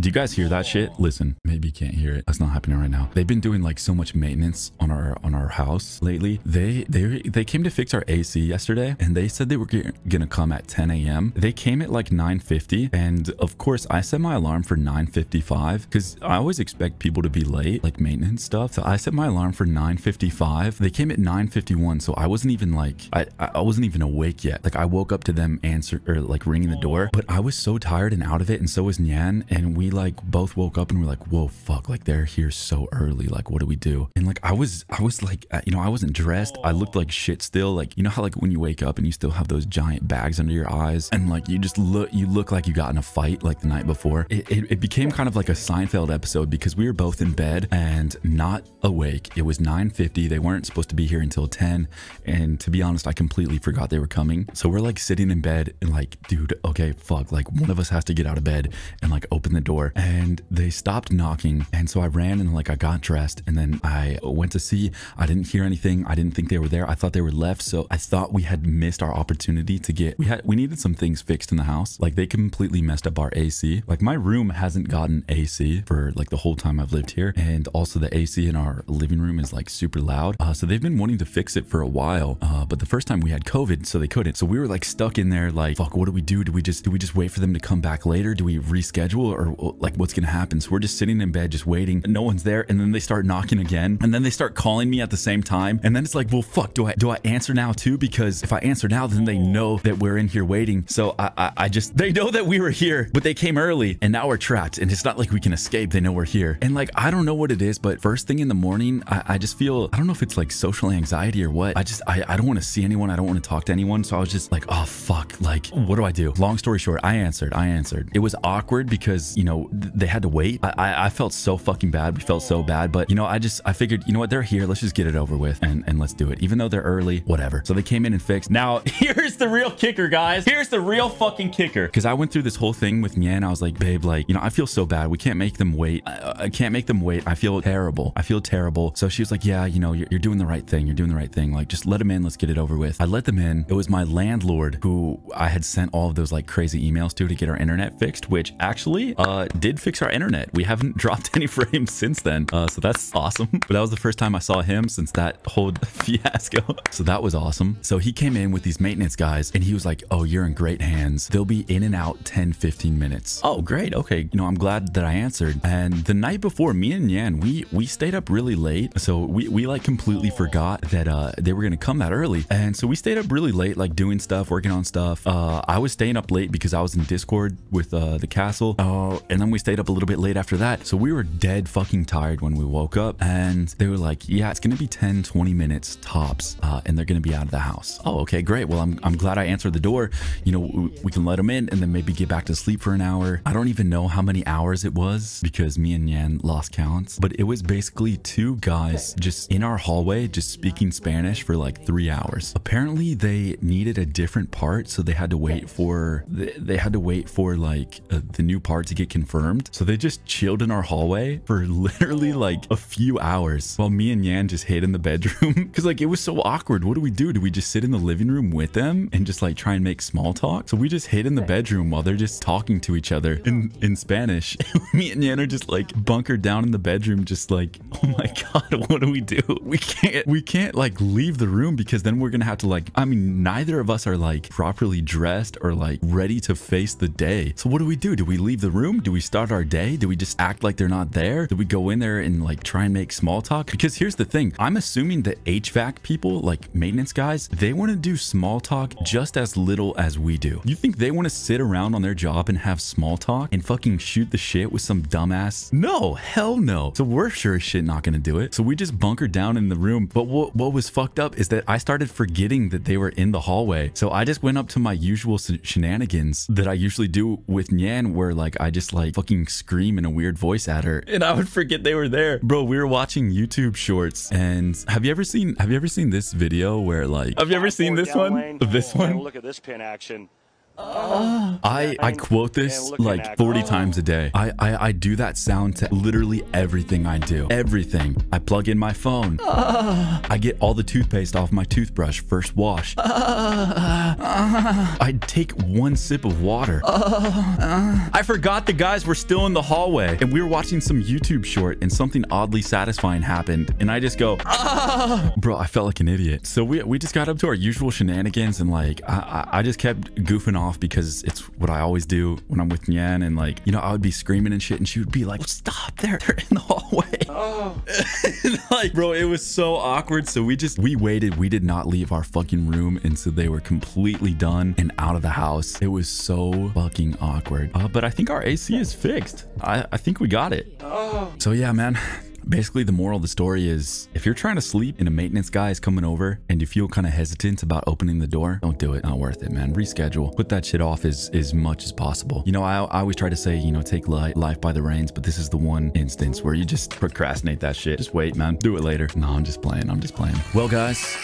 Do you guys hear that shit? Listen, maybe you can't hear it. That's not happening right now. They've been doing like so much maintenance on our house lately. They came to fix our AC yesterday, and they said they were gonna come at 10 a.m. They came at like 9:50, and of course I set my alarm for 9:55 because I always expect people to be late, like maintenance stuff. So I set my alarm for 9:55. They came at 9:51, so I wasn't even like I wasn't even awake yet. Like I woke up to them like ringing the door, but I was so tired and out of it, and so was Nyan, and we like both woke up and we're like, whoa, fuck, like they're here so early, like what do we do? And like I was like, you know, I wasn't dressed. I looked like shit still. Like, you know how like when you wake up and you still have those giant bags under your eyes, and like you look like you got in a fight like the night before. It became kind of like a Seinfeld episode because we were both in bed and not awake. It was 9:50. They weren't supposed to be here until 10, and to be honest, I completely forgot they were coming. So we're like sitting in bed and like, dude, okay, fuck, like one of us has to get out of bed and like open the door. And they stopped knocking, and so I ran and like I got dressed, and then I went to see. I didn't hear anything. I didn't think they were there. I thought they were left, so I thought we had missed our opportunity to get, we needed some things fixed in the house. Like they completely messed up our AC. Like my room hasn't gotten AC for like the whole time I've lived here, and also the AC in our living room is like super loud. So they've been wanting to fix it for a while, but the first time we had COVID, so they couldn't. So we were like stuck in there like, fuck, what do we do? Do we just wait for them to come back later? Do we reschedule, or like what's gonna happen? So we're just sitting in bed just waiting, and no one's there, and then they start knocking again, and then they start calling me at the same time, and then it's like, well, fuck, do I answer now too? Because if I answer now, then they know that we're in here waiting. So they know that we were here, but they came early, and now we're trapped, and it's not like we can escape. They know we're here, and like I don't know what it is, but first thing in the morning, I just feel, I don't know if it's like social anxiety or what. I don't want to see anyone. I don't want to talk to anyone. So I was just like, oh fuck, like what do I do? Long story short, I answered. It was awkward because, you know, they had to wait. I felt so fucking bad. We felt so bad, but you know, I figured, you know what, they're here. Let's just get it over with and let's do it. Even though they're early, whatever. So they came in and fixed. Now, here's the real kicker, guys. Here's the real fucking kicker. Because I went through this whole thing with Nyan. I was like, babe, like, you know, I feel so bad. We can't make them wait. I can't make them wait. I feel terrible. I feel terrible. So she was like, yeah, you know, you're doing the right thing. You're doing the right thing. Like, just let them in. Let's get it over with. I let them in. It was my landlord who I had sent all of those like crazy emails to get our internet fixed, which actually did fix our internet. We haven't dropped any frames since then. So that's awesome. But that was the first time I saw him since that whole fiasco. So that was awesome. So he came in with these maintenance guys, and he was like, oh, you're in great hands. They'll be in and out 10-15 minutes. Oh, great. Okay. You know, I'm glad that I answered. And the night before, me and Nyan, we stayed up really late. So we like completely forgot that they were going to come that early. And so we stayed up really late, like doing stuff, working on stuff. I was staying up late because I was in Discord with the castle. And then we stayed up a little bit late after that. So we were dead fucking tired when we woke up, and they were like, yeah, it's going to be 10-20 minutes tops, and they're going to be out of the house. Oh, okay, great. Well, I'm glad I answered the door. You know, we can let them in and then maybe get back to sleep for an hour. I don't even know how many hours it was because me and Nyan lost counts, but it was basically two guys just in our hallway just speaking Spanish for like 3 hours. Apparently they needed a different part, so they had to wait for like the new part to get confirmed. So they just chilled in our hallway for literally like a few hours while me and Nyan just hid in the bedroom because like it was so awkward. What do we do? Do we just sit in the living room with them and just like try and make small talk? So we just hid in the bedroom while they're just talking to each other in Spanish. Me and Nyan are just like bunkered down in the bedroom, just like, oh my god, what do we do? We can't like leave the room because then we're gonna have to like, I mean, neither of us are like properly dressed or like ready to face the day. So what do we do? Do we leave the room? Do we start our day? Do we just act like they're not there? Do we go in there and like try and make small talk? Because here's the thing, I'm assuming that HVAC people, like maintenance guys, they want to do small talk just as little as we do. You think they want to sit around on their job and have small talk and fucking shoot the shit with some dumbass? No, hell no. So we're sure as shit not gonna do it. So we just bunkered down in the room. But what was fucked up is that I started forgetting that they were in the hallway. So I just went up to my usual shenanigans that I usually do with Nyan, where like I just like fucking scream in a weird voice at her, and I would forget they were there. Bro, we were watching YouTube shorts, and have you ever seen this video where like, have you ever seen this one? This one? Look at this pin action. I quote this like 40 times a day. I do that sound to literally everything I do. Everything. I plug in my phone. I get all the toothpaste off my toothbrush first wash. I take one sip of water. I forgot the guys were still in the hallway and we were watching some YouTube short and something oddly satisfying happened and I just go, bro, I felt like an idiot. So we just got up to our usual shenanigans and like I just kept goofing off because it's what I always do when I'm with Nyan, and like, you know, I would be screaming and shit and she would be like, stop, they're in the hallway. And like, bro, it was so awkward. So we waited. We did not leave our fucking room until they were completely done and out of the house. It was so fucking awkward. But I think our AC is fixed. I think we got it. So yeah, man. Basically, the moral of the story is if you're trying to sleep and a maintenance guy is coming over and you feel kind of hesitant about opening the door, don't do it. Not worth it, man. Reschedule. Put that shit off as much as possible. You know, I always try to say, you know, take life by the reins, but this is the one instance where you just procrastinate that shit. Just wait, man. Do it later. No, I'm just playing. Well, guys.